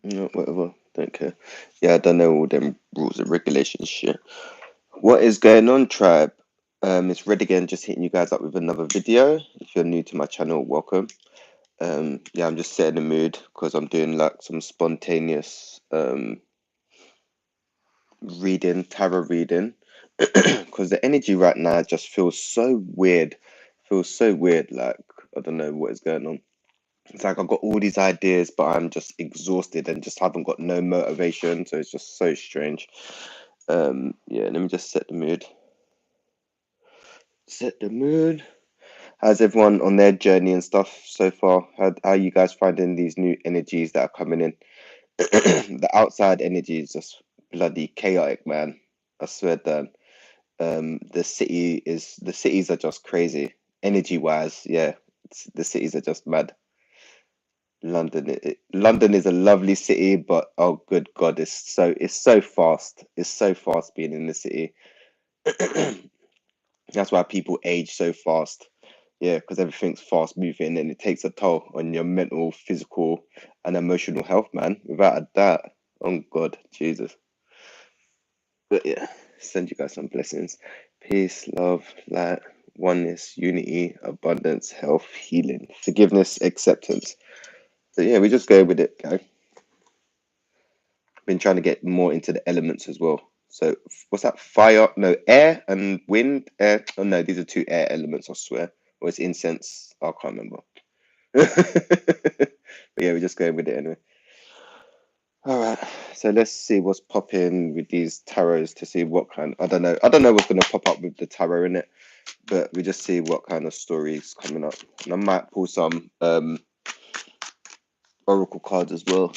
No, whatever. Don't care. Yeah, I don't know all them rules and regulations shit. What is going on, tribe? It's Red again, just hitting you guys up with another video. If you're new to my channel, welcome. Yeah, I'm just setting the mood because I'm doing like some spontaneous reading, tarot reading. Because the energy right now just feels so weird. Feels so weird. Like I don't know what is going on. It's like I've got all these ideas, but I'm just exhausted and just haven't got no motivation. So it's just so strange. Yeah, let me just set the mood. Set the mood. How's everyone on their journey and stuff so far? How are you guys finding these new energies that are coming in? The outside energy is just bloody chaotic, man. I swear, Dan. The cities are just crazy, energy wise. Yeah, the cities are just mad. London is a lovely city, but oh good God, it's so fast. It's so fast being in the city. That's why people age so fast. Yeah, because everything's fast moving and it takes a toll on your mental, physical, and emotional health, man. Without a doubt. Oh God, Jesus. But yeah, send you guys some blessings. Peace, love, light, oneness, unity, abundance, health, healing, forgiveness, acceptance. So yeah, we just go with it, guys. Been trying to get more into the elements as well. So what's that? Fire, no, air and wind. Air. Oh no, these are two air elements, I swear. Or it's incense. I can't remember. But yeah, we're just going with it anyway. All right. So let's see what's popping with these tarots to see what kind. I don't know. I don't know what's gonna pop up with the tarot in it, but we just see what kind of stories coming up. And I might pull some oracle cards as well.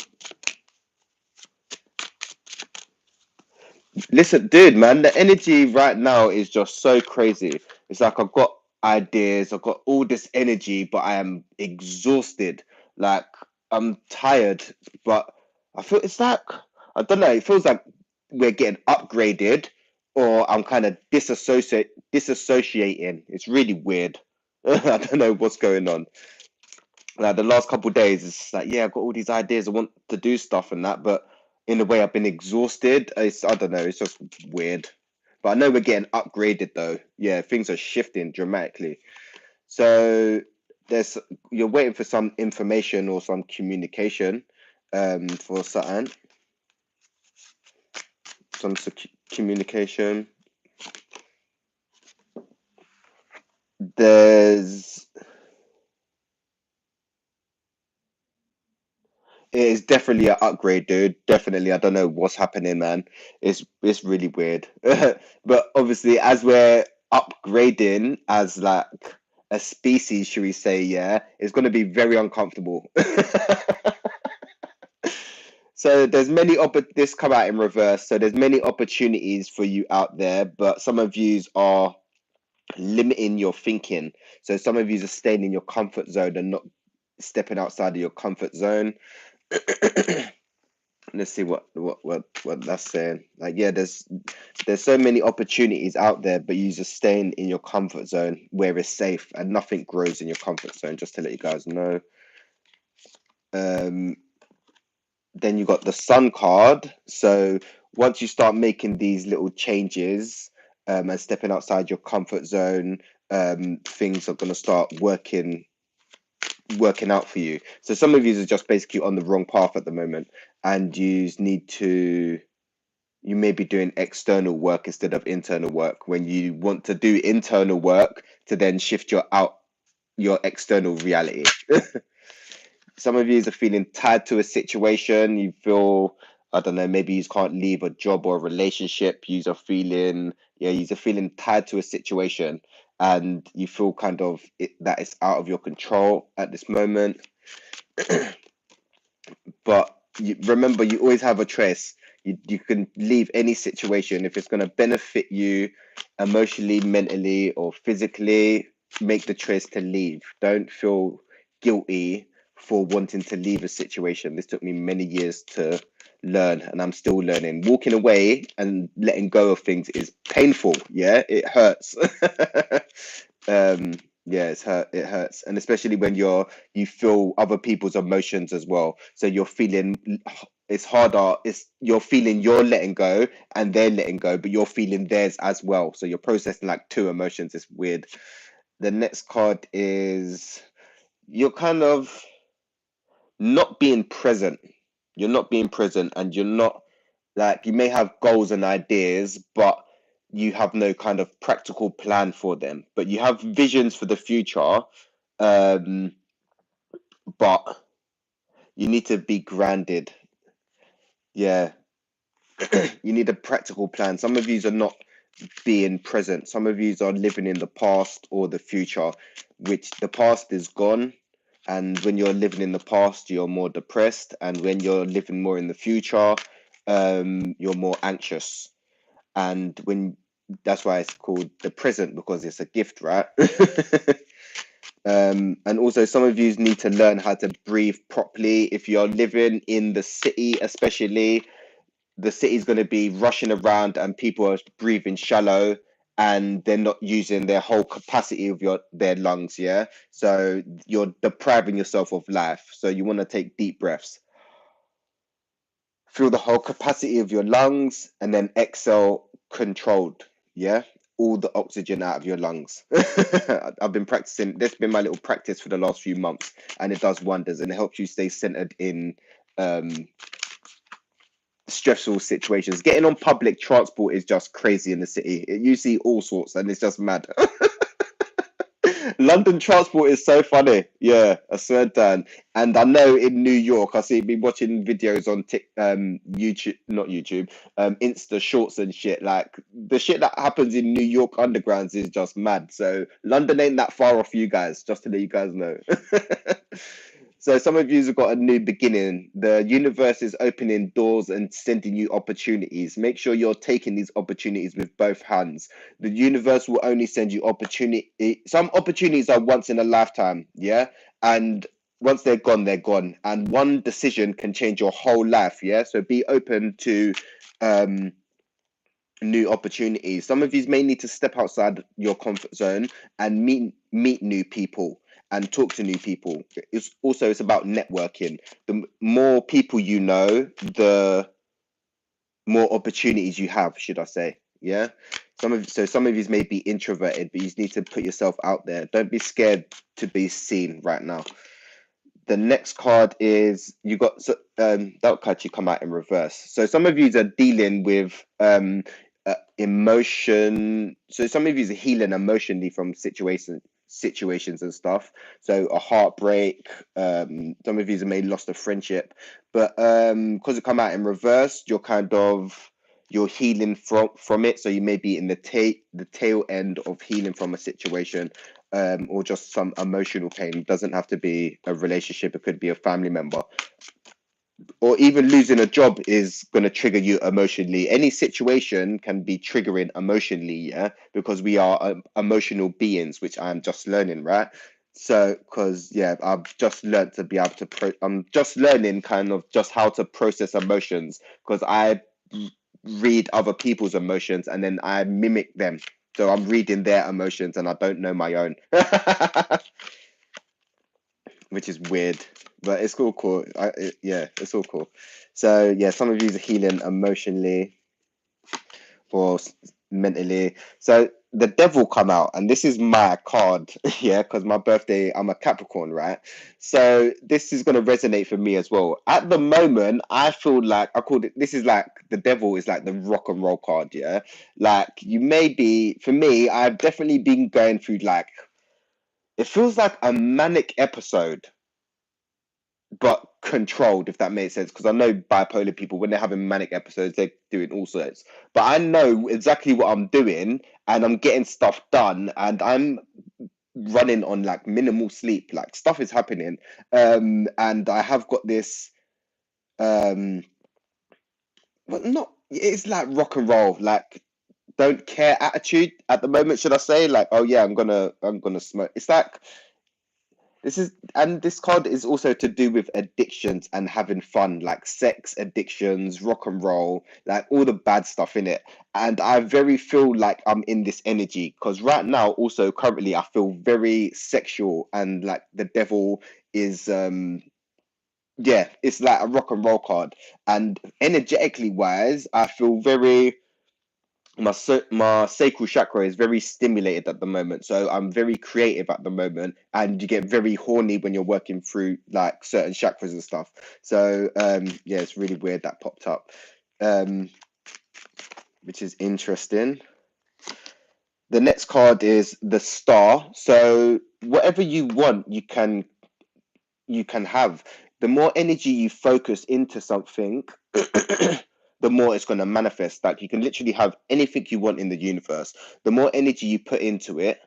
Listen, dude, man, the energy right now is just so crazy. It's like I've got ideas, I've got all this energy, but I am exhausted. Like I'm tired, but I feel it's like I don't know, it feels like we're getting upgraded or I'm kind of disassociating. It's really weird. I don't know what's going on. Like the last couple of days, it's like, yeah, I've got all these ideas. I want to do stuff and that, but in a way, I've been exhausted. I don't know. It's just weird. But I know we're getting upgraded though. Yeah, things are shifting dramatically. So there's you're waiting for some information or some communication, for something, some communication. There's It is definitely an upgrade, dude. Definitely. I don't know what's happening, man. It's really weird. But obviously, as we're upgrading as like a species, should we say, yeah, it's gonna be very uncomfortable. So there's this come out in reverse. So there's many opportunities for you out there, but some of yous are limiting your thinking. So some of yous are staying in your comfort zone and not stepping outside of your comfort zone. Let's see what that's saying. Like, yeah, there's so many opportunities out there, but you're just staying in your comfort zone where it's safe, and nothing grows in your comfort zone. Just to let you guys know. Um, then you got the Sun card. So once you start making these little changes, and stepping outside your comfort zone, things are gonna start working out for you. So some of you are just basically on the wrong path at the moment, and you may be doing external work instead of internal work when you want to do internal work to then shift your external reality. Some of you are feeling tied to a situation. You feel, I don't know, maybe you can't leave a job or a relationship. You're feeling tied to a situation, and you feel kind of that it's out of your control at this moment. But remember, you always have a choice. You can leave any situation if it's going to benefit you emotionally, mentally, or physically. Make the choice to leave. Don't feel guilty for wanting to leave a situation. This took me many years to learn, and I'm still learning. Walking away and letting go of things is painful. Yeah, it hurts. um, yeah, it hurts, and especially when you feel other people's emotions as well. So you're feeling it's harder. It's you're feeling you're letting go and they're letting go, but you're feeling theirs as well. So you're processing like two emotions. It's weird. The next card is you're kind of not being present. You're not being present, and you're not like you may have goals and ideas, but you have no kind of practical plan for them. But you have visions for the future, um, but you need to be grounded. Yeah, you need a practical plan. Some of yous are not being present. Some of yous are living in the past or the future, which the past is gone. And when you're living in the past, you're more depressed. And when you're living more in the future, you're more anxious. And when that's why it's called the present because it's a gift, right? And also some of you need to learn how to breathe properly. If you're living in the city, especially, the city's going to be rushing around and people are breathing shallow and they're not using their whole capacity of their lungs. Yeah, so you're depriving yourself of life. So you want to take deep breaths, feel the whole capacity of your lungs, and then exhale controlled. Yeah, all the oxygen out of your lungs. I've been practicing. This has been my little practice for the last few months, and it does wonders, and it helps you stay centered in um stressful situations. Getting on public transport is just crazy in the city. You see all sorts, and it's just mad. London transport is so funny. Yeah, I swear down. And I know in New York, I see me watching videos on YouTube, not YouTube, Insta Shorts and shit. Like the shit that happens in New York undergrounds is just mad. So London ain't that far off you guys, just to let you guys know. So some of you have got a new beginning. The universe is opening doors and sending you opportunities. Make sure you're taking these opportunities with both hands. The universe will only send you opportunity. Some opportunities are once in a lifetime, yeah, and once they're gone, they're gone. And one decision can change your whole life, yeah. So be open to um new opportunities. Some of you may need to step outside your comfort zone and meet new people and talk to new people. It's about networking. The more people you know, the more opportunities you have, should I say. Yeah. Some of you may be introverted, but you need to put yourself out there. Don't be scared to be seen right now. The next card is you got that'll actually come out in reverse. So some of you are dealing with emotion. So some of you are healing emotionally from situations and stuff. So a heartbreak. Some of you may lost a friendship, but because it come out in reverse, you're healing from it. So you may be in the tail end of healing from a situation, or just some emotional pain. It doesn't have to be a relationship. It could be a family member, or even losing a job is going to trigger you emotionally. Any situation can be triggering emotionally, yeah, because we are emotional beings, which I'm just learning, right? So, because yeah, I've just learned to be able to I'm just learning kind of just how to process emotions because I read other people's emotions and then I mimic them. So I'm reading their emotions and I don't know my own, which is weird, but it's all cool. Yeah, it's all cool. So yeah, some of you are healing emotionally or mentally. So the devil come out, and this is my card, yeah, because my birthday, I'm a Capricorn, right? So this is gonna resonate for me as well. At the moment, I feel like I called it. This is like the devil is like the rock and roll card, yeah. Like you may be for me, I've definitely been going through like it feels like a manic episode but controlled, if that makes sense. Because I know bipolar people, when they're having manic episodes, they're doing all sorts. But I know exactly what I'm doing, and I'm getting stuff done, and I'm running on like minimal sleep. Like stuff is happening, and I have got this, but not. It's like rock and roll, like don't care attitude at the moment. Should I say like, oh yeah, I'm gonna smoke. It's like this card is also to do with addictions and having fun, like sex addictions, rock and roll, like all the bad stuff in it. And I very feel like I'm in this energy because right now, also currently, I feel very sexual and like the devil is Yeah, it's like a rock and roll card. And energetically wise, I feel very my sacral chakra is very stimulated at the moment, so I'm very creative at the moment, and you get very horny when you're working through like certain chakras and stuff. So yeah, it's really weird that popped up, um which is interesting. The next card is the star. So whatever you want, you can have. The more energy you focus into something, the more it's going to manifest. Like you can literally have anything you want in the universe. The more energy you put into it,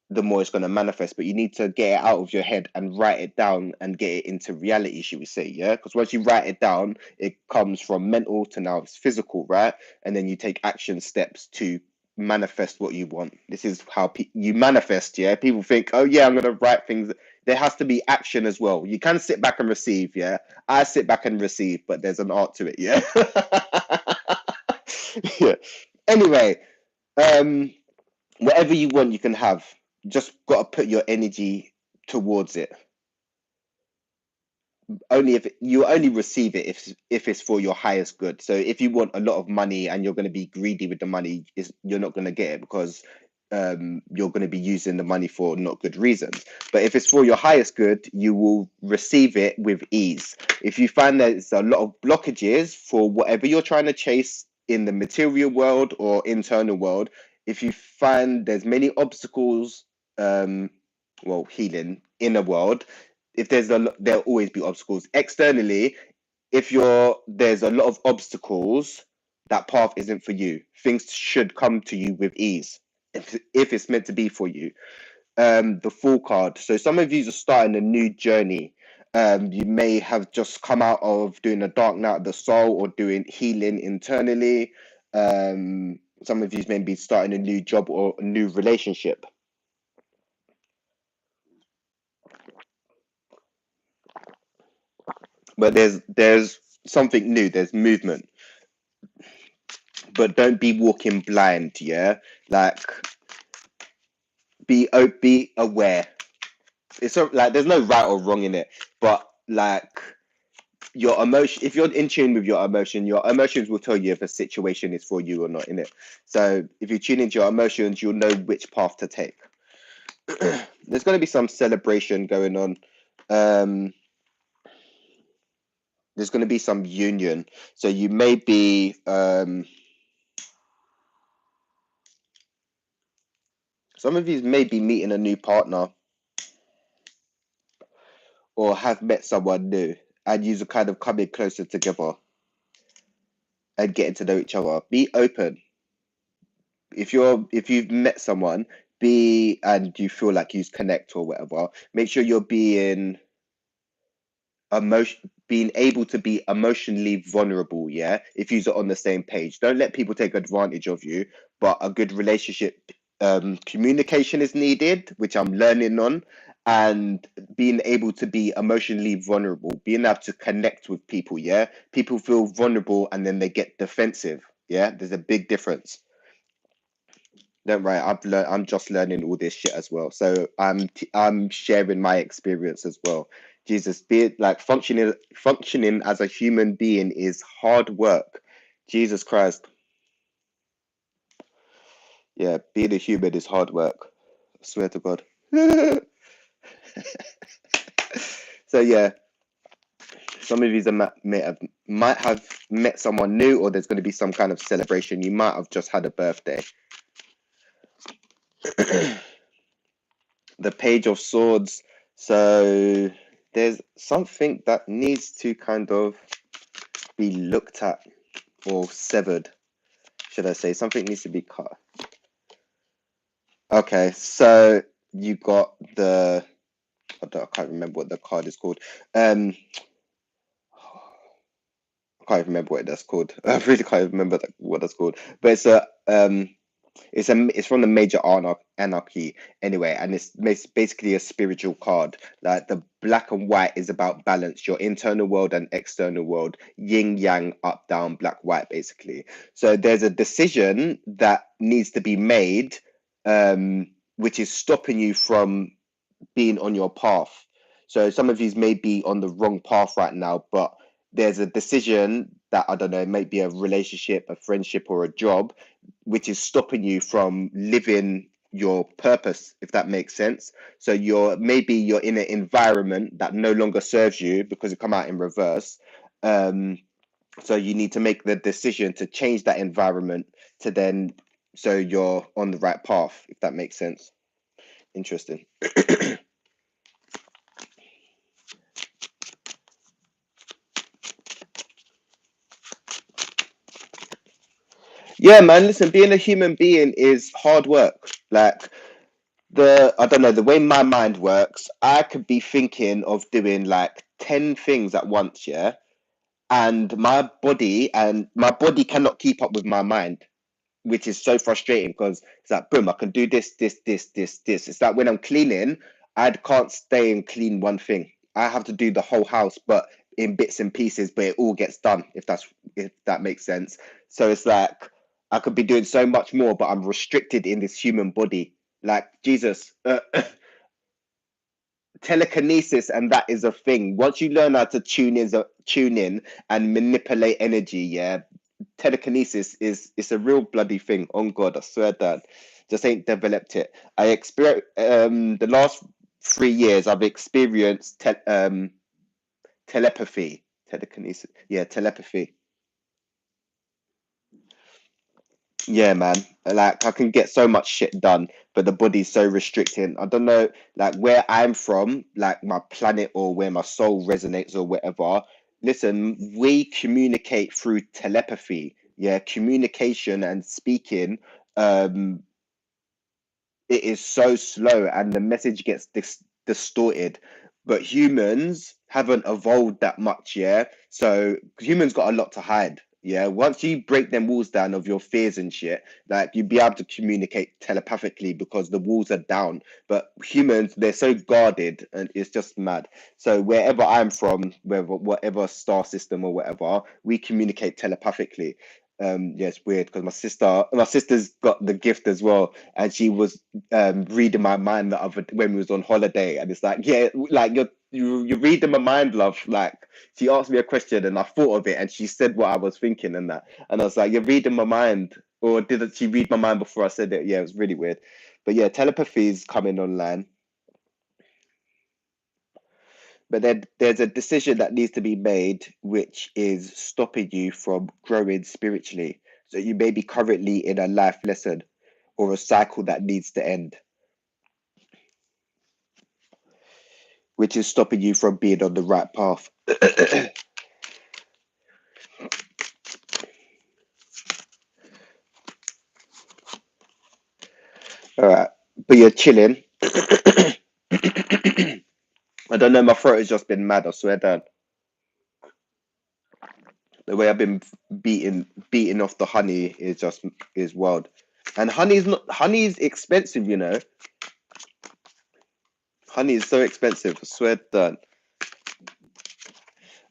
the more it's going to manifest. But you need to get it out of your head and write it down and get it into reality, should we say? Yeah, because once you write it down, it comes from mental to now it's physical, right? And then you take action steps to manifest what you want. This is how you manifest. Yeah, people think, oh yeah, I'm going to write things. There has to be action as well. You can sit back and receive. Yeah, I sit back and receive, but there's an art to it. Yeah. Yeah. Anyway, um whatever you want, you can have. Just got to put your energy towards it. Only if you only receive it if it's for your highest good. So if you want a lot of money and you're going to be greedy with the money, you're not going to get it, because you're going to be using the money for not good reasons. But if it's for your highest good, you will receive it with ease. If you find there's a lot of blockages for whatever you're trying to chase in the material world or internal world, if you find there's many obstacles, well, healing in the world, if there'll always be obstacles externally. If there's a lot of obstacles, that path isn't for you. Things should come to you with ease if it's meant to be for you. The Fool card. So some of you are starting a new journey. You may have just come out of doing a dark night of the soul or doing healing internally. Some of you may be starting a new job or a new relationship. But there's something new. There's movement, but don't be walking blind. Yeah, like be aware. It's like there's no right or wrong in it, but like your emotion, if you're in tune with your emotions will tell you if a situation is for you or not in it. So if you tune into your emotions, you'll know which path to take. There's going to be some celebration going on. um there's going to be some union, so you may be some of you may be meeting a new partner or have met someone new, and you're kind of coming closer together and getting to know each other. Be open. If you've met someone, be and you feel like you connect or whatever, make sure you're being able to be emotionally vulnerable. Yeah, if you're on the same page, don't let people take advantage of you. But a good relationship, communication is needed, which I'm learning on, and being able to be emotionally vulnerable, being able to connect with people. Yeah, people feel vulnerable and then they get defensive. Yeah, there's a big difference. Don't worry, I'm just learning all this shit as well. So I'm sharing my experience as well. Jesus, be it like functioning as a human being is hard work. Jesus Christ. Yeah, being a human is hard work. I swear to God. So yeah, some of you might have met someone new, or there's going to be some kind of celebration. You might have just had a birthday. The Page of Swords. So there's something that needs to kind of be looked at or severed, should I say? Something needs to be cut. Okay, so you got I can't remember what the card is called. I can't remember what that's called. I really can't remember what that's called. But it's from the Major Anarchy anyway, and it's basically a spiritual card. Like the black and white is about balance, your internal world and external world, yin yang, up down, black white, basically. So there's a decision that needs to be made, which is stopping you from being on your path. So some of you may be on the wrong path right now, but there's a decision that, I don't know, it might be a relationship, a friendship, or a job, which is stopping you from living your purpose, if that makes sense. So you're in an environment that no longer serves you because it come out in reverse. Um, so you need to make the decision to change that environment to then, so you're on the right path, if that makes sense. Interesting. Yeah, man, listen, being a human being is hard work. Like, I don't know, the way my mind works, I could be thinking of doing like 10 things at once, yeah? And my body cannot keep up with my mind, which is so frustrating because it's like, boom, I can do this. It's like when I'm cleaning, I can't stay and clean one thing. I have to do the whole house, but in bits and pieces, but it all gets done, if that makes sense. So it's like I could be doing so much more, but I'm restricted in this human body. Like Jesus, telekinesis, and that is a thing. Once you learn how to tune in and manipulate energy, yeah, telekinesis is it's a real bloody thing. On God, I swear that just ain't developed it. I experience the last 3 years I've experienced telepathy, telekinesis, yeah, telepathy. Yeah, man. Like I can get so much shit done, but the body's so restricting. I don't know, like where I'm from, like my planet or where my soul resonates or whatever. Listen, we communicate through telepathy. Yeah, communication and speaking. Um, it is so slow and the message gets distorted. But humans haven't evolved that much, yeah. So humans got a lot to hide. Yeah, once you break them walls down of your fears and shit, like you'd be able to communicate telepathically because the walls are down. But humans, they're so guarded, and it's just mad. So wherever I'm from, whatever star system or whatever, we communicate telepathically. Yeah, it's weird because my sister's got the gift as well, and she was reading my mind the other when we was on holiday, and it's like, yeah, like you're reading my mind, love. Like she asked me a question and I thought of it, and she said what I was thinking and that, and I was like, you're reading my mind, or didn't she read my mind before I said it? Yeah, it was really weird, but yeah, telepathy is coming online. But then there's a decision that needs to be made, which is stopping you from growing spiritually. So you may be currently in a life lesson or a cycle that needs to end, which is stopping you from being on the right path. All right, but you're chilling. I don't know. My throat has just been mad. I swear down. The way I've been beating off the honey is wild. And honey's expensive. Honey is so expensive. I swear down.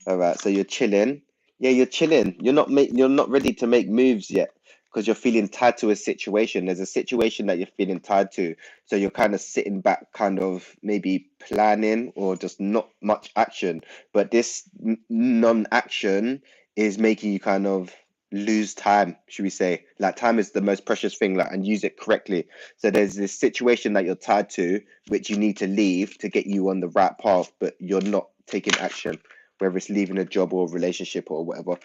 All right, so you're chilling. Yeah, you're chilling. You're not ready to make moves yet because you're feeling tied to a situation. There's a situation that you're feeling tied to. So you're kind of sitting back, kind of maybe planning or just not much action. But this non-action is making you kind of lose time, should we say? Like time is the most precious thing, like, and use it correctly. So there's this situation that you're tied to, which you need to leave to get you on the right path, but you're not taking action, whether it's leaving a job or a relationship or whatever.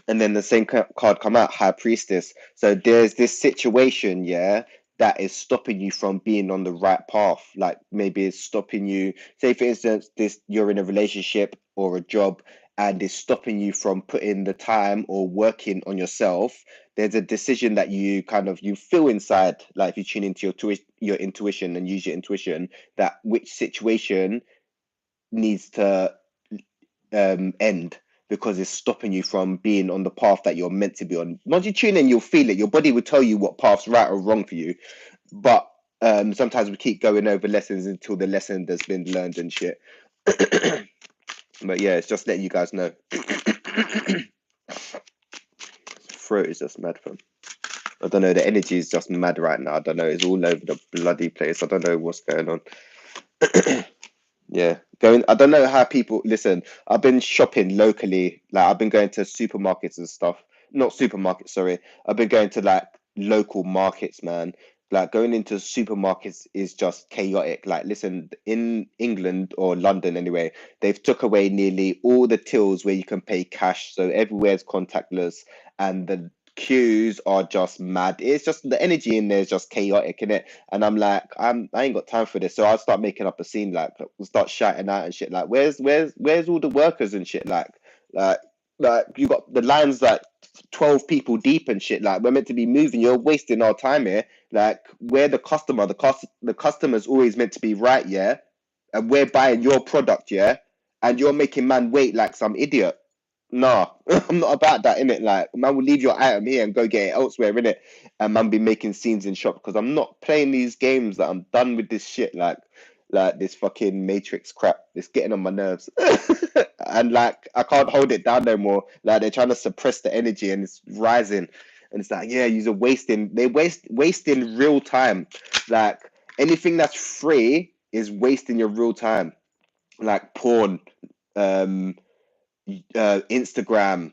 And then the same card come out, High Priestess. So there's this situation, yeah, that is stopping you from being on the right path. Like maybe it's stopping you. Say for instance, this you're in a relationship or a job, and it's stopping you from putting the time or working on yourself. There's a decision that you feel inside, like if you tune into your intuition and use your intuition, that which situation needs to end because it's stopping you from being on the path that you're meant to be on. Once you tune in, you'll feel it. Your body will tell you what path's right or wrong for you. But sometimes we keep going over lessons until the lesson has been learned and shit. But yeah, it's just letting you guys know. Throat is just mad, fam. I don't know. The energy is just mad right now. I don't know. It's all over the bloody place. I don't know what's going on. Yeah, going. I don't know how people listen. I've been shopping locally. Like I've been going to supermarkets and stuff. Not supermarkets, sorry. I've been going to like local markets, man. Like going into supermarkets is just chaotic. Like, listen, in England or London anyway, they've took away nearly all the tills where you can pay cash. So everywhere's contactless, and the queues are just mad. It's just the energy in there is just chaotic, innit? And I'm like, I ain't got time for this. So I'll start making up a scene, like we'll start shouting out and shit, like where's all the workers and shit, like like you got the lines like 12 people deep and shit. Like we're meant to be moving. You're wasting our time here. Like we're the customer. The customer's always meant to be right, yeah. And we're buying your product, yeah. And you're making man wait like some idiot. Nah, I'm not about that, innit? Like, man will leave your item here and go get it elsewhere, innit? And man be making scenes in shop because I'm not playing these games. That I'm done with this shit. Like this fucking Matrix crap. It's getting on my nerves. And like, I can't hold it down no more. Like, they're trying to suppress the energy and it's rising. And it's like, yeah, you're wasting. They wasting real time. Like, anything that's free is wasting your real time. Like porn, um, Instagram,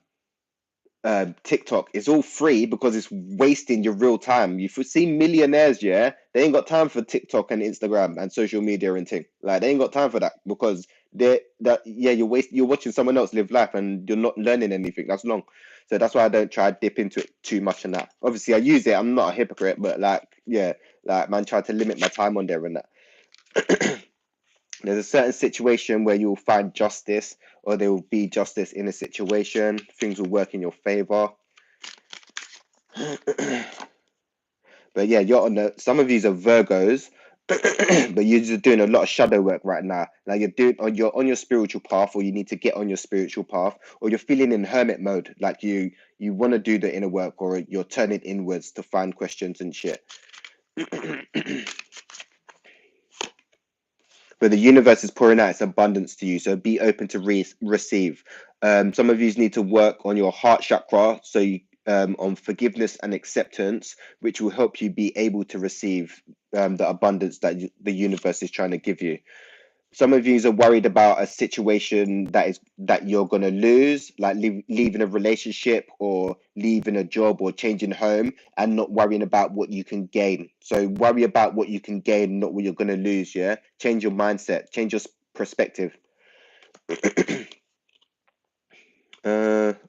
TikTok is all free because it's wasting your real time. You've seen millionaires, yeah, they ain't got time for TikTok and Instagram and social media and thing. Like they ain't got time for that because they that yeah, you're watching someone else live life and you're not learning anything. That's long. So that's why I don't try to dip into it too much and that. Obviously I use it, I'm not a hypocrite, but like yeah, like man try to limit my time on there and that. There's a certain situation where you'll find justice, or there will be justice in a situation. Things will work in your favor. But yeah, you're on the. Some of these are Virgos, but you're just doing a lot of shadow work right now. Like you're on your spiritual path, or you need to get on your spiritual path, or you're feeling in hermit mode. Like you want to do the inner work, or you're turning inwards to find questions and shit. But the universe is pouring out its abundance to you, so be open to receive. Some of you need to work on your heart chakra, so you, on forgiveness and acceptance, which will help you be able to receive the abundance that the universe is trying to give you. Some of you are worried about a situation that you're gonna lose, like leaving a relationship or leaving a job or changing home, and not worrying about what you can gain. So worry about what you can gain, not what you're gonna lose. Yeah, change your mindset, change your perspective. I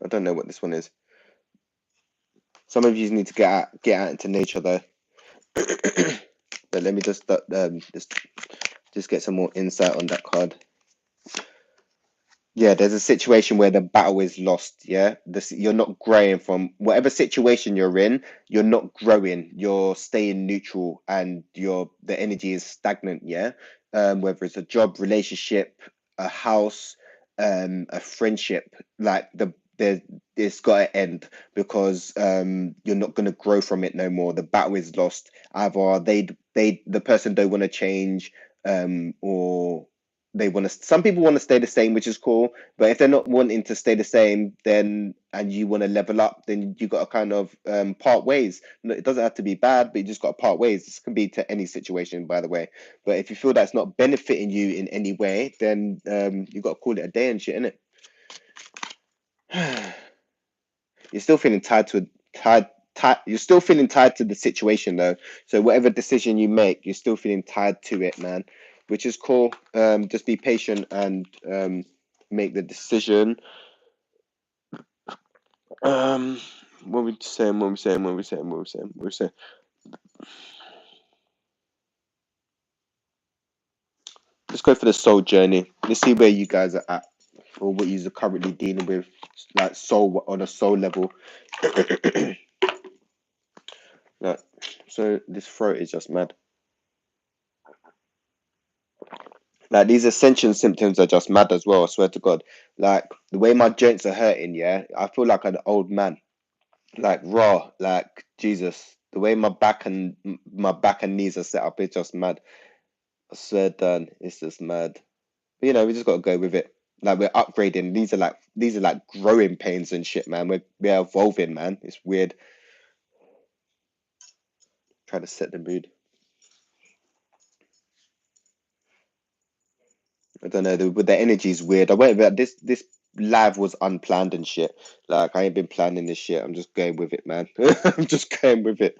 don't know what this one is. Some of you need to get out into nature though. But let me just get some more insight on that card. Yeah, there's a situation where the battle is lost. Yeah, you're not growing from whatever situation you're in. You're not growing. You're staying neutral, and the energy is stagnant. Yeah, whether it's a job, relationship, a house, a friendship, like it's got to end because you're not gonna grow from it no more. The battle is lost. Either the person don't want to change, or they want to. Some people want to stay the same, which is cool, but if they're not wanting to stay the same, then and you want to level up, then you got to kind of part ways. It doesn't have to be bad, but you just got to part ways. This can be to any situation, by the way. But if you feel that's not benefiting you in any way, then you got to call it a day and shit, innit? You're still feeling tied. You're still feeling tied to the situation though. So whatever decision you make, you're still feeling tied to it, man, which is cool. Just be patient and make the decision. What we saying? What we saying? What we saying? What we saying? What we saying? Let's go for the soul journey. Let's see where you guys are at, or what you're currently dealing with, like soul on a soul level. Like, so this throat is just mad. Like these ascension symptoms are just mad as well. I swear to God. Like the way my joints are hurting, yeah, I feel like an old man. Like raw, like Jesus. The way my back and knees are set up, it's just mad. I swear, done. It's just mad. But, we just gotta go with it. Like we're upgrading. These are like growing pains and shit, man. We're evolving, man. It's weird. Try to set the mood. I don't know. The energy is weird. I went about this live was unplanned and shit. Like I ain't been planning this shit. I'm just going with it, man. I'm just going with it.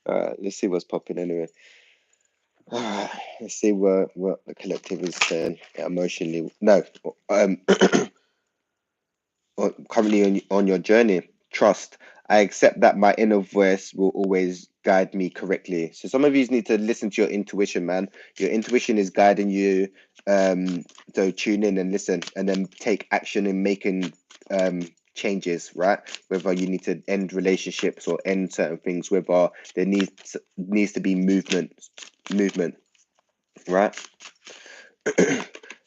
Let's see what's popping anyway. Let's see what the collective is saying emotionally. No, um, currently on your journey. Trust. I accept that my inner voice will always guide me correctly. So some of you need to listen to your intuition, man. Your intuition is guiding you. So tune in and listen, and then take action in making changes, right? Whether you need to end relationships or end certain things, whether there needs to be movement, right?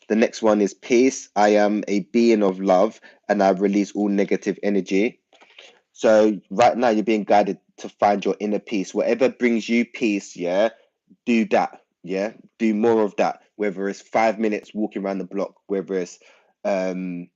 The next one is peace. I am a being of love and I release all negative energy. So right now you're being guided to find your inner peace. Whatever brings you peace, yeah, do that. Yeah. Do more of that. Whether it's 5 minutes walking around the block, whether it's um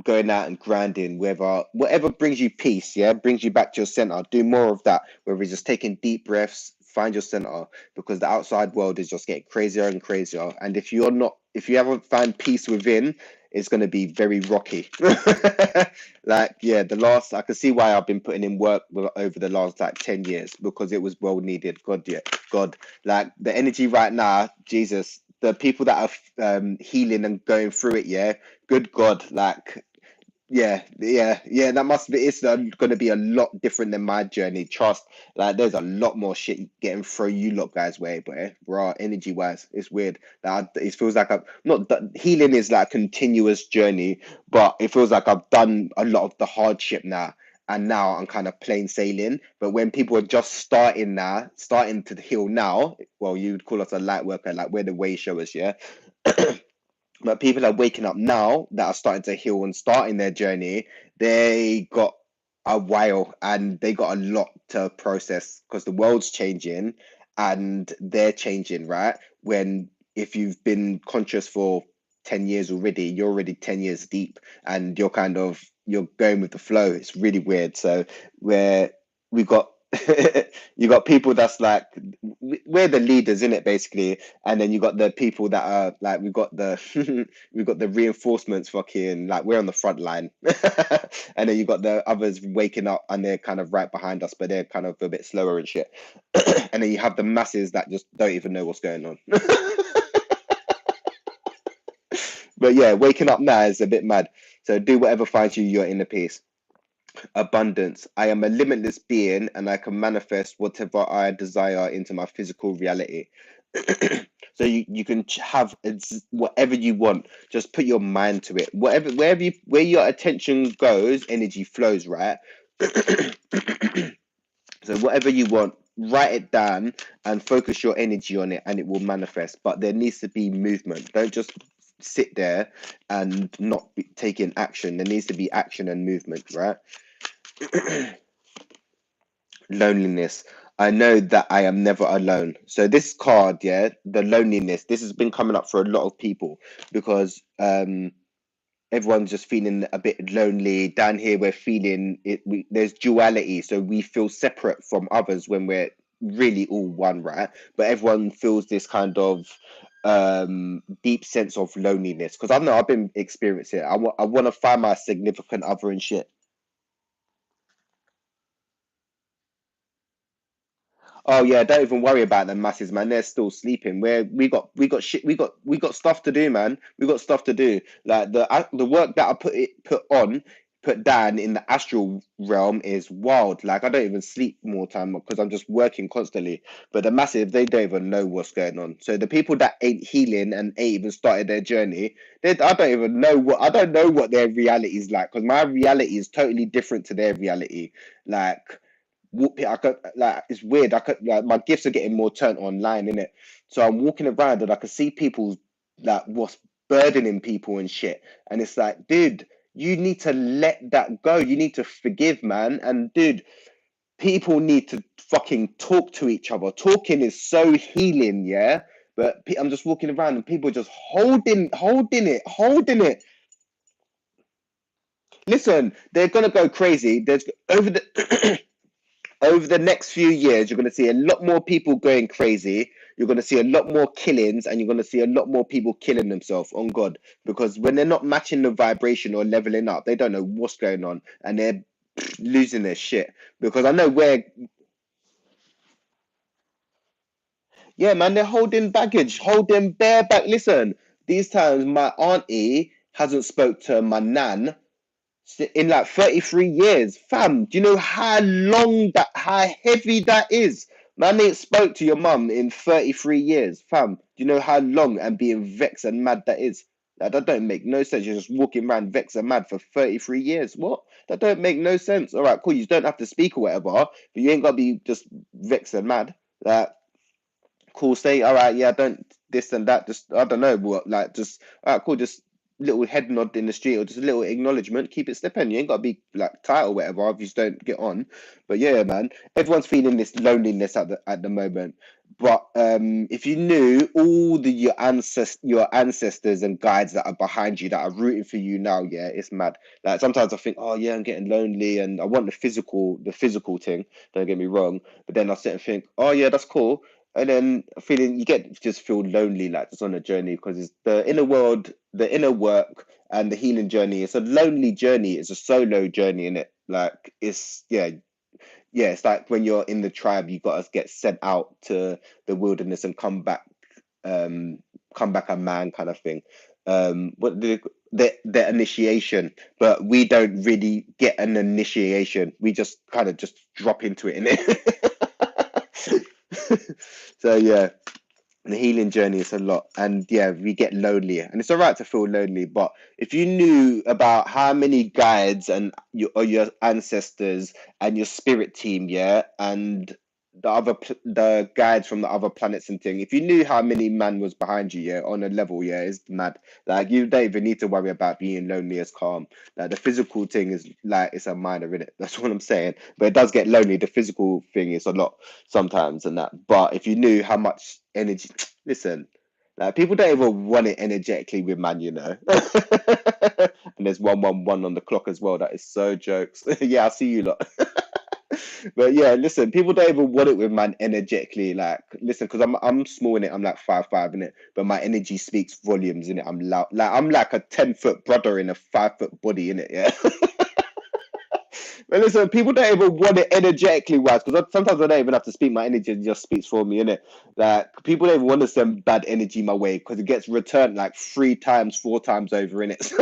going out and grinding, whatever brings you peace, yeah, brings you back to your center. Do more of that. Whether it's just taking deep breaths, find your center, because the outside world is just getting crazier and crazier. And if you haven't found peace within, it's going to be very rocky. Like, yeah, I can see why I've been putting in work over the last like 10 years, because it was well needed. God, yeah, God, like the energy right now, Jesus, the people that are healing and going through it, yeah, good God, like, yeah, that must be, it's going to be a lot different than my journey. Trust, like, there's a lot more shit getting thrown you lot guys' way, but raw energy wise, it's weird. It feels like I'm not, healing is like a continuous journey, but it feels like I've done a lot of the hardship now. And now I'm kind of plain sailing. But when people are just starting to heal now, well, you'd call us a light worker, like we're the way showers, yeah. But people are waking up now that are starting to heal and starting their journey. They got a while and they got a lot to process, because the world's changing and they're changing, right? When if you've been conscious for 10 years already, you're already 10 years deep and you're going with the flow. It's really weird. So where we got you got people that's like, we're the leaders in it basically, and then you got the people that are like, we've got the we've got the reinforcements, fucking like we're on the front line. And then you got the others waking up and they're kind of right behind us, but they're kind of a bit slower and shit. And then you have the masses that just don't even know what's going on. But yeah, waking up now is a bit mad. So do whatever finds you your inner peace. Abundance. I am a limitless being and I can manifest whatever I desire into my physical reality. So you can have whatever you want. Just put your mind to it. Where your attention goes, energy flows, right? So whatever you want, write it down and focus your energy on it and it will manifest. But there needs to be movement. Don't just sit there and not be taking action. There needs to be action and movement, right? Loneliness. I know that I am never alone. So this card, yeah, the loneliness, this has been coming up for a lot of people, because everyone's just feeling a bit lonely. Down here we're feeling it, there's duality, so we feel separate from others when we're really all one, right? But everyone feels this kind of deep sense of loneliness, because I know I've been experiencing it. I want to find my significant other and shit. Oh yeah, don't even worry about them masses, man. They're still sleeping. We got shit. We got stuff to do, man. We got stuff to do. Like the work that I put down in the astral realm is wild. Like I don't even sleep more time because I'm just working constantly. But the massive, they don't even know what's going on. So the people that ain't healing and ain't even started their journey, I don't even know I don't know what their reality is like, because my reality is totally different to their reality. Like I could, like, it's weird. I could, like, my gifts are getting more turned online, innit? So I'm walking around and I can see people, like, what's burdening people and shit. And it's like, dude, you need to let that go. You need to forgive, man. And dude, people need to fucking talk to each other. Talking is so healing, yeah. But I'm just walking around and people are just holding it. Listen, they're gonna go crazy. There's over the over the next few years, you're going to see a lot more people going crazy. you're gonna see a lot more killings, and you're gonna see a lot more people killing themselves on God, because when they're not matching the vibration or leveling up, they don't know what's going on, and they're losing their shit. Because I know where, yeah, man, they're holding baggage, holding bare back. Listen, these times my auntie hasn't spoke to my nan in like 33 years. Fam, do you know how long that, how heavy that is? Man ain't spoke to your mum in 33 years. Fam, do you know how long and being vexed and mad that is? Like, that don't make no sense. You're just walking around vexed and mad for 33 years. What? That don't make no sense. All right, cool. You don't have to speak or whatever, but you ain't got to be just vexed and mad. Like, cool, say, all right, yeah, don't this and that, just I don't know what, like, just all right, cool, just little head nod in the street, or just a little acknowledgement, keep it stepping. You ain't got to be like tight or whatever if you just don't get on. But yeah, man, everyone's feeling this loneliness at the moment. But if you knew all the your ancestors and guides that are behind you, that are rooting for you now, yeah, it's mad. Like, sometimes I think, oh yeah, I'm getting lonely and I want the physical thing, don't get me wrong, but then I sit and think, oh yeah, that's cool. And then feeling, you get just feel lonely, like just on a journey, because it's the inner world, the inner work, and the healing journey. It's a lonely journey. It's a solo journey, in it. Like, it's, yeah, yeah. It's like when you're in the tribe, you got to get sent out to the wilderness and um, come back a man, kind of thing. What the initiation, but we don't really get an initiation. We just kind of just drop into it, in it. So yeah, the healing journey is a lot, and yeah, we get lonelier, and it's all right to feel lonely. But if you knew about how many guides and your ancestors and your spirit team, yeah, and the guides from the other planets and thing, if you knew how many man was behind you, yeah, on a level, yeah, it's mad. Like, you don't even need to worry about being lonely as calm. Like, the physical thing is like, it's a minor, in it. That's what I'm saying. But it does get lonely. The physical thing is a lot sometimes, and that. But if you knew how much energy, listen, like, people don't even want it energetically with man, you know. And there's 111 on the clock as well. That is so jokes. Yeah, I see you lot. But yeah, listen, people don't even want it with man energetically. Like, listen, because I'm small in it. I'm like 5'5" in it, but my energy speaks volumes in it. I'm loud. Like, I'm like a 10-foot brother in a 5-foot body in it. Yeah. But listen, people don't even want it energetically wise, because sometimes I don't even have to speak. My energy just speaks for me, innit? Like, people don't even want to send bad energy my way, because it gets returned like 3 times, 4 times over, in it.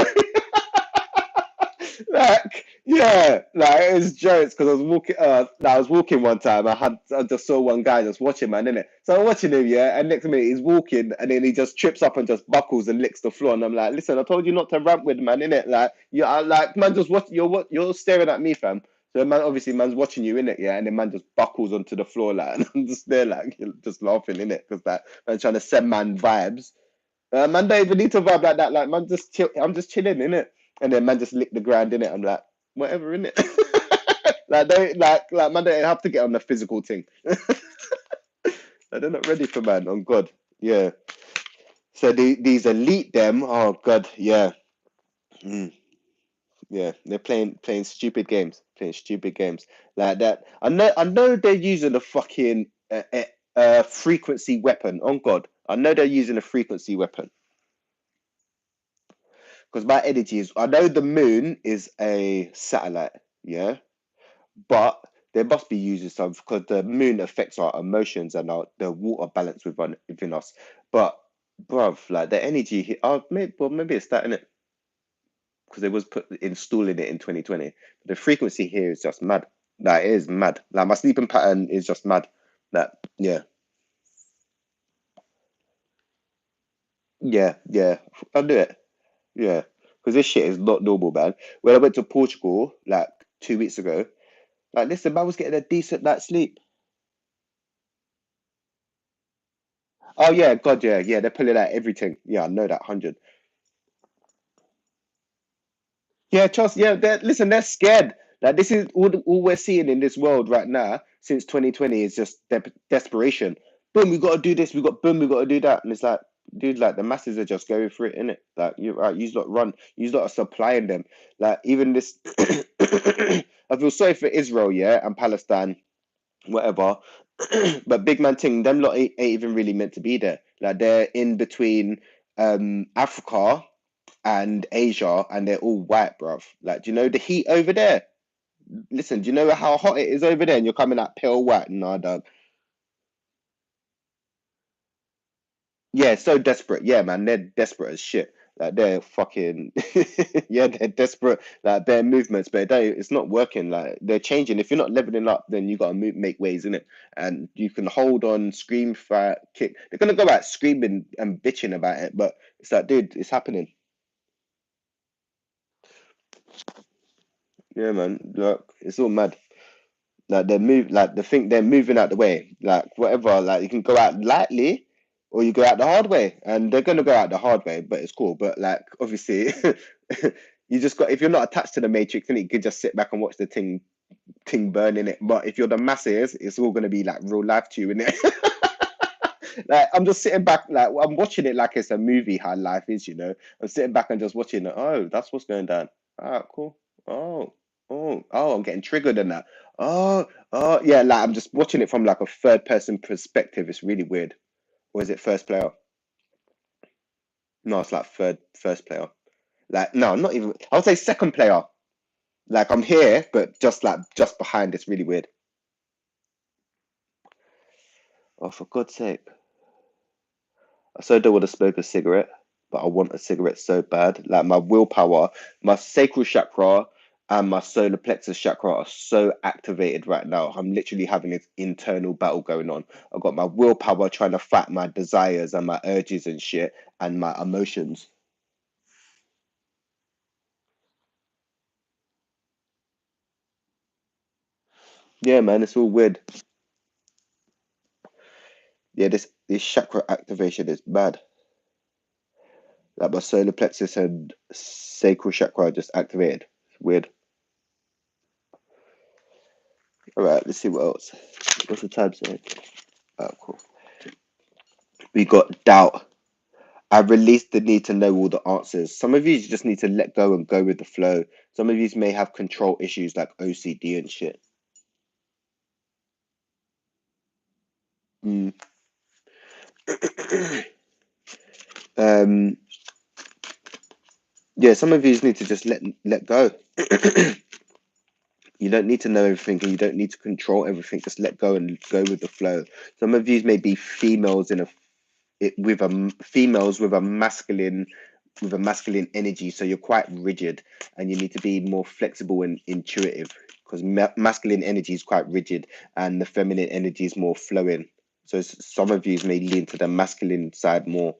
Like, yeah, like, it's jokes, because I was walking one time. I just saw one guy just watching, man, innit? So I'm watching him, yeah, and next minute he's walking, and then he just trips up and just buckles and licks the floor, and I'm like, listen, I told you not to ramp with, man, innit? Like, you are like, man, just watch. You're staring at me, fam. So man, obviously, man's watching you, innit? Yeah, and then man just buckles onto the floor, like, and I'm just there, like, just laughing, innit? Because that man trying to send man vibes. Man don't even need to vibe like that. Like, man, just chill. I'm just chilling, innit? And then man just lick the ground, innit? I'm like, whatever, innit? Like, don't like man don't have to get on the physical thing. Like, they're not ready for man. On God, yeah. So these elite them. Oh God, yeah. Mm, yeah, they're playing stupid games, playing stupid games like that. I know they're using a fucking frequency weapon. On God, I know they're using a frequency weapon, because my energy is. I know the moon is a satellite, yeah, but they must be using some, because the moon affects our emotions and the water balance within us. But bruv, like, the energy here, maybe it's that, in it, because they was installing it in 2020. The frequency here is just mad. That is mad. Like, my sleeping pattern is just mad. That, yeah, yeah, I'll do it. Yeah, because this shit is not normal, man. When I went to Portugal like 2 weeks ago, like, listen, man was getting a decent night's sleep. Oh yeah, God, yeah, they're pulling out everything. Yeah, I know that 100. Yeah, trust. Yeah, listen, they're scared. Like, this is all we're seeing in this world right now since 2020 is just desperation. Boom, we got to do this. We got to do that. And it's like, dude, like, the masses are just going for it, innit? Like, you right, you lot run, you lot are supplying them. Like, even this, I feel sorry for Israel, yeah, and Palestine, whatever. But big man thing, them lot ain't even really meant to be there. Like they're in between Africa and Asia, and they're all white, bruv. Like, do you know the heat over there? Listen, do you know how hot it is over there? And you're coming out pale white? Nah, dog. Yeah, so desperate. Yeah, man, they're desperate as shit. Like they're fucking yeah, they're desperate. Like their movements, but it's not working. Like they're changing. If you're not leveling up, then you gotta make ways in it, and you can hold on, scream, fight, kick. They're gonna go out screaming and bitching about it, but it's like, dude, it's happening. Yeah, man. Look, it's all mad. Like like the thing they're moving out the way. Like whatever, like you can go out lightly or you go out the hard way. And they're gonna go out the hard way, but it's cool. But like obviously you just got if you're not attached to the matrix, then you could just sit back and watch the thing burn in it. But if you're the masses, it's all gonna be like real life to you, innit? Like I'm just sitting back, like I'm watching it like it's a movie, how life is, you know. I'm sitting back and just watching it. Oh, that's what's going down. Ah, cool. Oh, I'm getting triggered in that. Oh, yeah, like I'm just watching it from like a third person perspective. It's really weird. Or is it first player? No, it's like first player. Like no, not even. I would say second player. Like I'm here, but just behind. It's really weird. Oh, for God's sake! I so don't want to smoke a cigarette, but I want a cigarette so bad. Like my willpower, my sacral chakra, and my solar plexus chakra are so activated right now. I'm literally having this internal battle going on. I've got my willpower trying to fight my desires and my urges and shit, and my emotions. Yeah, man, it's all weird. Yeah, this chakra activation is bad. Like my solar plexus and sacral chakra are just activated. It's weird. All right, let's see what else. What's the time saying? Oh, cool. We got doubt. I released the need to know all the answers. Some of you just need to let go and go with the flow. Some of you may have control issues like OCD and shit. Mm. um, yeah, some of you just need to just let go. You don't need to know everything and you don't need to control everything. Just let go and go with the flow. Some of you may be females females with a masculine energy, so you're quite rigid and you need to be more flexible and intuitive because masculine energy is quite rigid and the feminine energy is more flowing. So some of you may lean to the masculine side more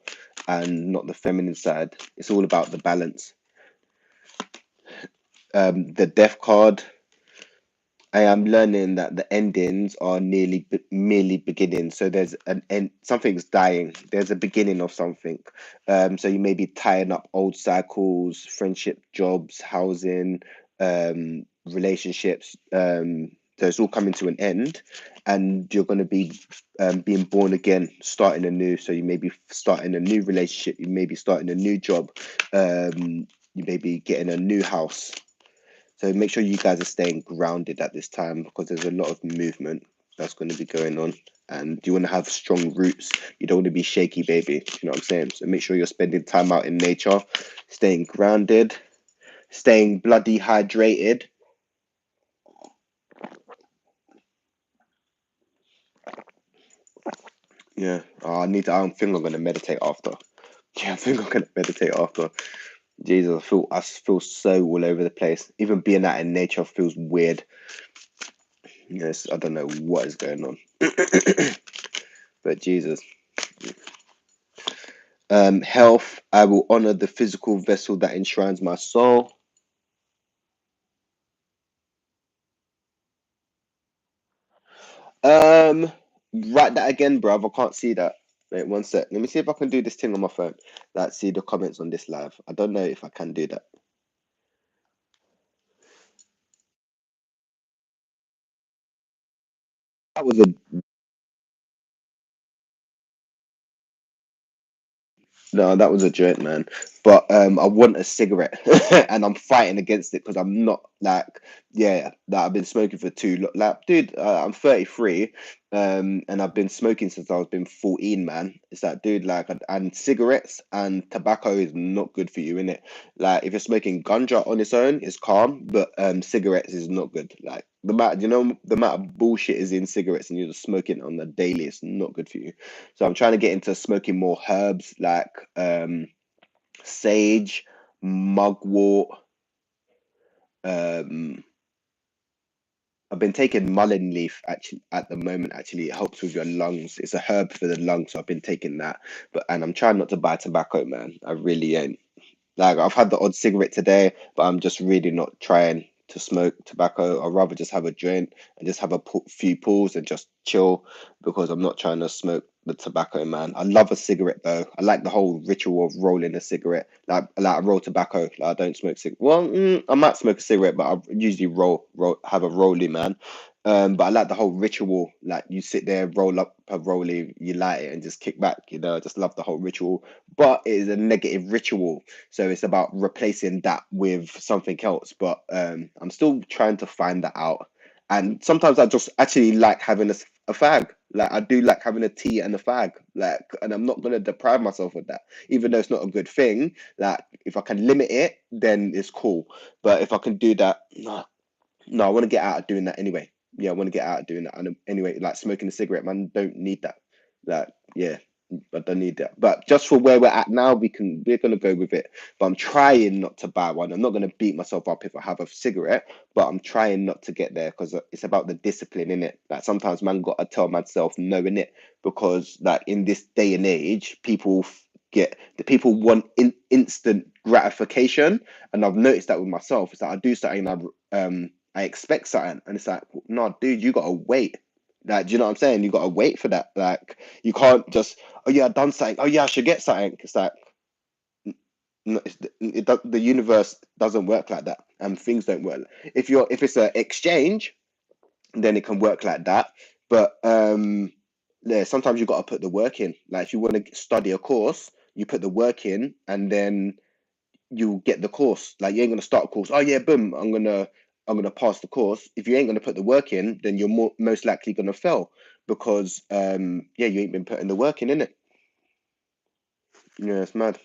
and not the feminine side. It's all about the balance. The death card, I am learning that the endings are merely beginnings. So there's an end, something's dying. There's a beginning of something. So you may be tying up old cycles, friendship, jobs, housing, relationships. So it's all coming to an end, and you're going to be being born again, starting anew. So you may be starting a new relationship. You may be starting a new job. You may be getting a new house, so make sure you guys are staying grounded at this time because there's a lot of movement that's going to be going on. And you want to have strong roots. You don't want to be shaky, baby. You know what I'm saying? So make sure you're spending time out in nature, staying grounded, staying bloody hydrated. Yeah. Oh, I don't think I'm going to meditate after. Yeah, I think I'm going to meditate after. Jesus, I feel so all over the place. Even being out in nature feels weird. Yes, I don't know what is going on. But Jesus. Health, I will honor the physical vessel that enshrines my soul. Um, write that again, bruv. I can't see that. Wait, one sec. Let me see if I can do this thing on my phone. Like, see the comments on this live. I don't know if I can do that. That was a no, that was a joint, man. but I want a cigarette, and I'm fighting against it because I'm not like, yeah, that I've been smoking for like, dude, I'm 33, and I've been smoking since I was been 14, man. It's like, dude, like, and cigarettes and tobacco is not good for you, innit? Like, if you're smoking ganja on its own, it's calm, but cigarettes is not good. Like, the amount of bullshit is in cigarettes, and you're just smoking on the daily. It's not good for you. So I'm trying to get into smoking more herbs, like sage, mugwort. Um, I've been taking mullein leaf actually at the moment. Actually, it helps with your lungs. It's a herb for the lungs, so I've been taking that. And I'm trying not to buy tobacco, man. I really ain't. Like, I've had the odd cigarette today, but I'm just really not trying to smoke tobacco. I'd rather just have a joint and just have a few pulls and just chill, because I'm not trying to smoke the tobacco, man. I love a cigarette though. I like the whole ritual of rolling a cigarette. Like I roll tobacco. Like, I don't smoke Well, I might smoke a cigarette, but I usually have a rollie, man. But I like the whole ritual. Like, you sit there, roll up a rollie, you light it, and just kick back. I just love the whole ritual. But it is a negative ritual, so it's about replacing that with something else. But I'm still trying to find that out. And sometimes I just actually like having a fag. Like, I do like having a tea and a fag. Like, and I'm not gonna deprive myself of that, even though it's not a good thing. Like, if I can limit it, then it's cool. But if I can do that, no, no, I want to get out of doing that anyway. Yeah, I want to get out of doing that. And anyway, like smoking a cigarette, man, don't need that. Like, yeah, I don't need that. But just for where we're at now, we're gonna go with it. But I'm trying not to buy one. I'm not gonna beat myself up if I have a cigarette, but I'm trying not to get there, because it's about the discipline in it. Like, sometimes, man, gotta tell myself no in it, because like in this day and age, people want instant gratification, and I've noticed that with myself. It's like I do something, I expect something, and it's like, no, dude, you gotta wait. Like, do you know what I'm saying? You gotta wait for that. Like, you can't just, oh yeah, I done something. Oh yeah, I should get something. It's like, the universe doesn't work like that, and things don't work. If it's an exchange, then it can work like that. But yeah, sometimes you gotta put the work in. Like, if you want to study a course, you put the work in, and then you get the course. Like, you ain't gonna start a course. Oh yeah, boom, I'm gonna pass the course. If you ain't gonna put the work in, then you're most likely gonna fail, because yeah, you ain't been putting the work in it. Yeah, it's mad.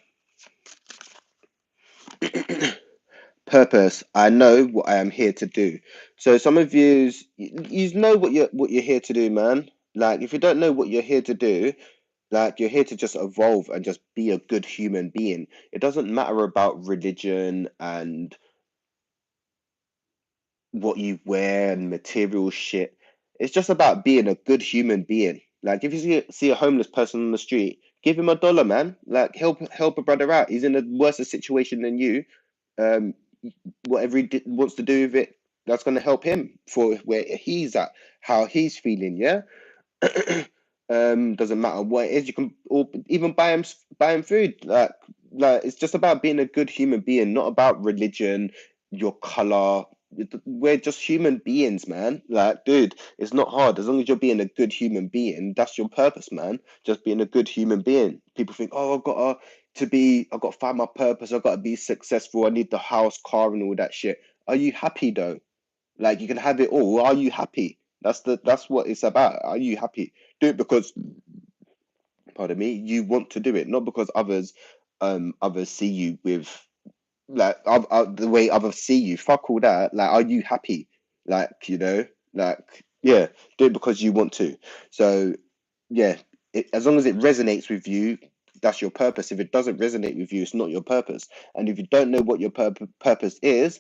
Purpose. I know what I am here to do. So some of you know what you're here to do, man. Like, if you don't know what you're here to do, like, you're here to just evolve and just be a good human being. It doesn't matter about religion and what you wear and material shit. It's just about being a good human being. Like, if you see a homeless person on the street, give him $1, man. Like, help a brother out. He's in a worse situation than you. Um, whatever he wants to do with it, that's going to help him for where he's at, how he's feeling. Yeah. Doesn't matter what it is. You can, or even buy him food. Like, it's just about being a good human being, not about religion, your color. We're just human beings, man. Like, dude, it's not hard. As long as you're being a good human being, that's your purpose, man. Just being a good human being. People think, oh, I've got to find my purpose. I've got to be successful. I need the house, car, and all that shit. Are you happy though? Like, you can have it all. Are you happy? That's what it's about. Are you happy? Do it because, pardon me, you want to do it, not because others see you with, like, the way others see you. Fuck all that. Like, are you happy? Like, like, yeah, do it because you want to. So yeah, as long as it resonates with you, that's your purpose. If it doesn't resonate with you, it's not your purpose. And if you don't know what your purpose is,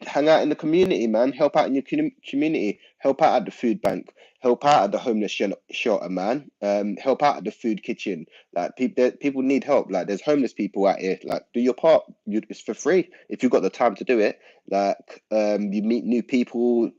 hang out in the community, man. Help out in your community. Help out at the food bank. Help out at the homeless shelter, man. Help out at the food kitchen. Like, people need help. Like, there's homeless people out here. Like, do your part. It's for free if you've got the time to do it. Like, you meet new people.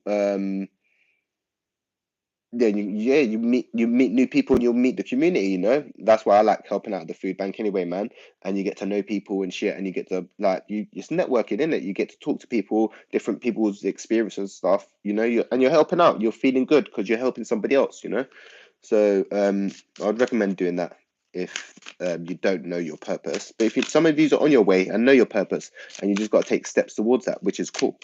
Yeah, you meet new people, and you'll meet the community. That's why I like helping out at the food bank anyway, man. And you get to know people and shit, and you get to, like, it's networking, isn't it? You get to talk to people, different people's experiences and stuff. You're helping out. You're feeling good because you're helping somebody else. So I'd recommend doing that. if you don't know your purpose. But if some of you are on your way and know your purpose, and you just got to take steps towards that, which is cool.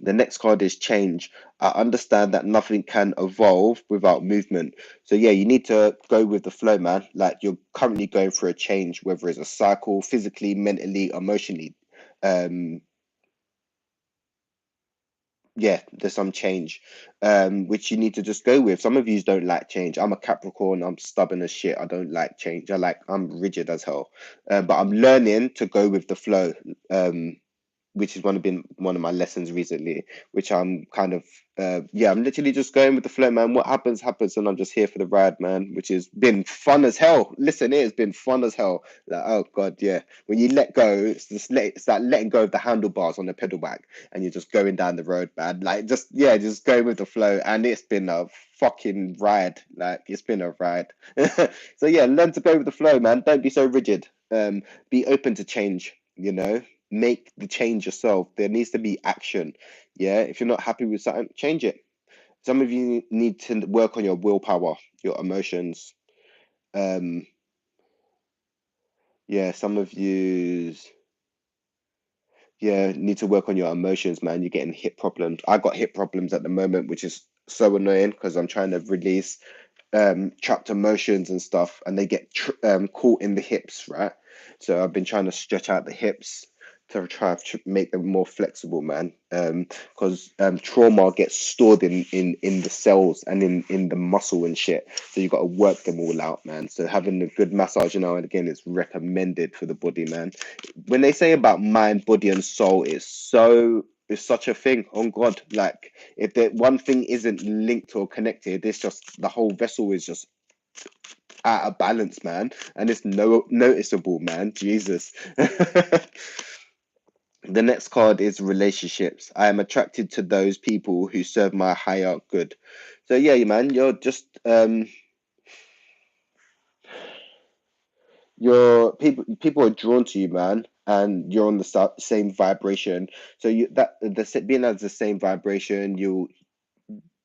The next card is change. I understand that nothing can evolve without movement. So yeah, you need to go with the flow, man. Like you're currently going through a change, whether it's a cycle, physically, mentally, emotionally. Um, yeah, there's some change, which you need to just go with. Some of you don't like change. I'm a Capricorn. I'm stubborn as shit. I don't like change. I'm rigid as hell. But I'm learning to go with the flow. Which has been one of my lessons recently, which I'm kind of yeah, I'm literally just going with the flow, man. What happens happens, and I'm just here for the ride, man, which has been fun as hell. Listen, it's been fun as hell. Like, oh god, yeah, when you let go, it's like letting go of the handlebars on the pedal bike, and you're just going down the road, man. Like, just yeah, just going with the flow, and it's been a fucking ride. Like, it's been a ride. So yeah, learn to go with the flow, man. Don't be so rigid. Be open to change, you know. Make the change yourself. There needs to be action. Yeah, if you're not happy with something, change it. Some of you need to work on your willpower, your emotions. um yeah, some of you, yeah, need to work on your emotions, man. You're getting hip problems. I got hip problems at the moment, which is so annoying because I'm trying to release trapped emotions and stuff, and they get caught in the hips, right? So I've been trying to stretch out the hips to try to make them more flexible, man. Because trauma gets stored in the cells and in the muscle and shit. So you got to work them all out, man. So having a good massage now and again is recommended for the body, man. When they say about mind, body, and soul, it's such a thing on God. Like if the one thing isn't linked or connected, it's just the whole vessel is just out of balance, man. And it's no noticeable, man. Jesus. The next card is relationships. I am attracted to those people who serve my higher good. So yeah, man, you're just you're people are drawn to you, man, and you're on the same vibration. So you that the being as the same vibration, you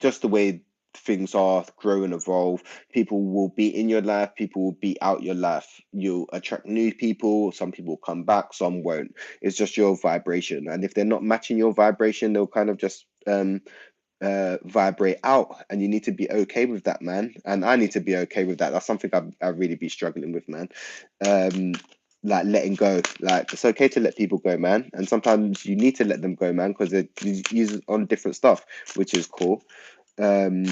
just the way things are, grow and evolve. People will be in your life, people will be out your life. You'll attract new people, some people will come back, some won't. It's just your vibration. And if they're not matching your vibration, they'll kind of just vibrate out, and you need to be okay with that, man. And I need to be okay with that. That's something I really be struggling with, man. um like letting go. Like it's okay to let people go, man, and sometimes you need to let them go, man, because they're using on different stuff, which is cool. um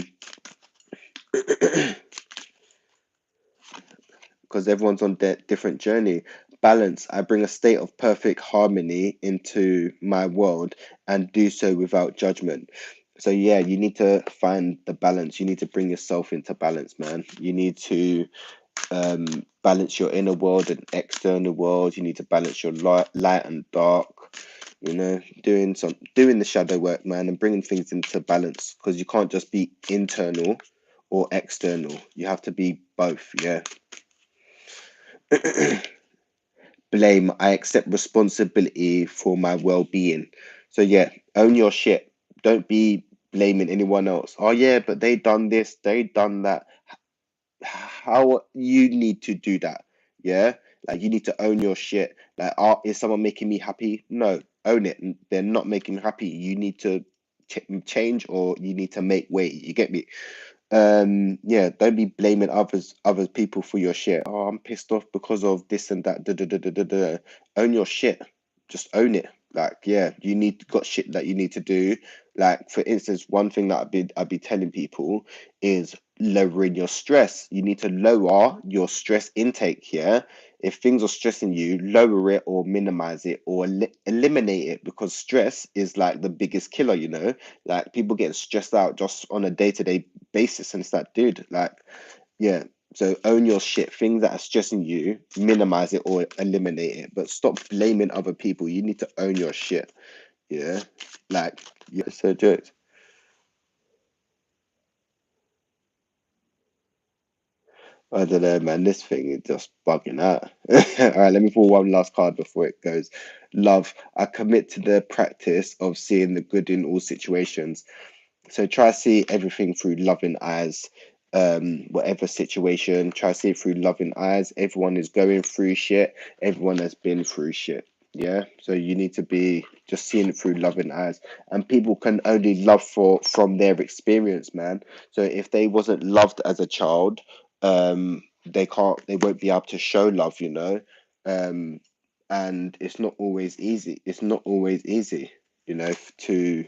because everyone's on their different journey. Balance. I bring a state of perfect harmony into my world and do so without judgment. So yeah, you need to find the balance. You need to bring yourself into balance, man. You need to balance your inner world and external world. You need to balance your light and dark. You know, doing the shadow work, man, and bringing things into balance, because you can't just be internal or external. You have to be both. Yeah. Blame. I accept responsibility for my well-being. So yeah, own your shit. Don't be blaming anyone else. Oh yeah, but they done this, they done that. How you need to do that? Yeah, like you need to own your shit. Like, is someone making me happy? No, own it. They're not making me happy. You need to change, or you need to make way. You get me? Yeah, don't be blaming other people for your shit. Oh, I'm pissed off because of this and that. Da, da, da, da, da, da. Own your shit. Just own it. Like, yeah, you need got shit that you need to do. Like, for instance, one thing that I'd be telling people is lowering your stress. You need to lower your stress intake. Yeah, if things are stressing you, lower it or minimize it or eliminate it, because stress is like the biggest killer. You know, like people get stressed out just on a day-to-day basis, and it's like, dude, like, yeah. So own your shit. Things that are stressing you, minimize it or eliminate it, but stop blaming other people. You need to own your shit. Yeah, like, yeah. So jokes. I don't know, man. This thing is just bugging out. All right, let me pull one last card before it goes. Love. I commit to the practice of seeing the good in all situations. So try to see everything through loving eyes. whatever situation. Try to see it through loving eyes. Everyone is going through shit. Everyone has been through shit. Yeah, so you need to be just seeing it through loving eyes, and people can only love for from their experience, man. So if they wasn't loved as a child, they won't be able to show love, you know. um and it's not always easy. It's not always easy, you know, to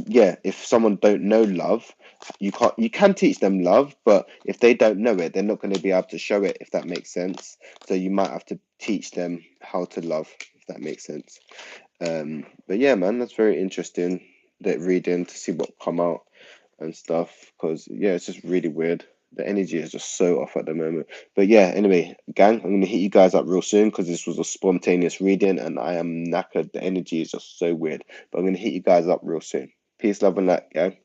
yeah, if someone don't know love, you can teach them love, but if they don't know it, they're not going to be able to show it, if that makes sense. So you might have to teach them how to love, if that makes sense. But yeah, man, that's very interesting, that reading, to see what come out and stuff, because yeah, it's just really weird. The energy is just so off at the moment. But yeah, anyway, gang, I'm gonna hit you guys up real soon because this was a spontaneous reading and I am knackered. The energy is just so weird. But I'm gonna hit you guys up real soon. Peace, love, and light, gang.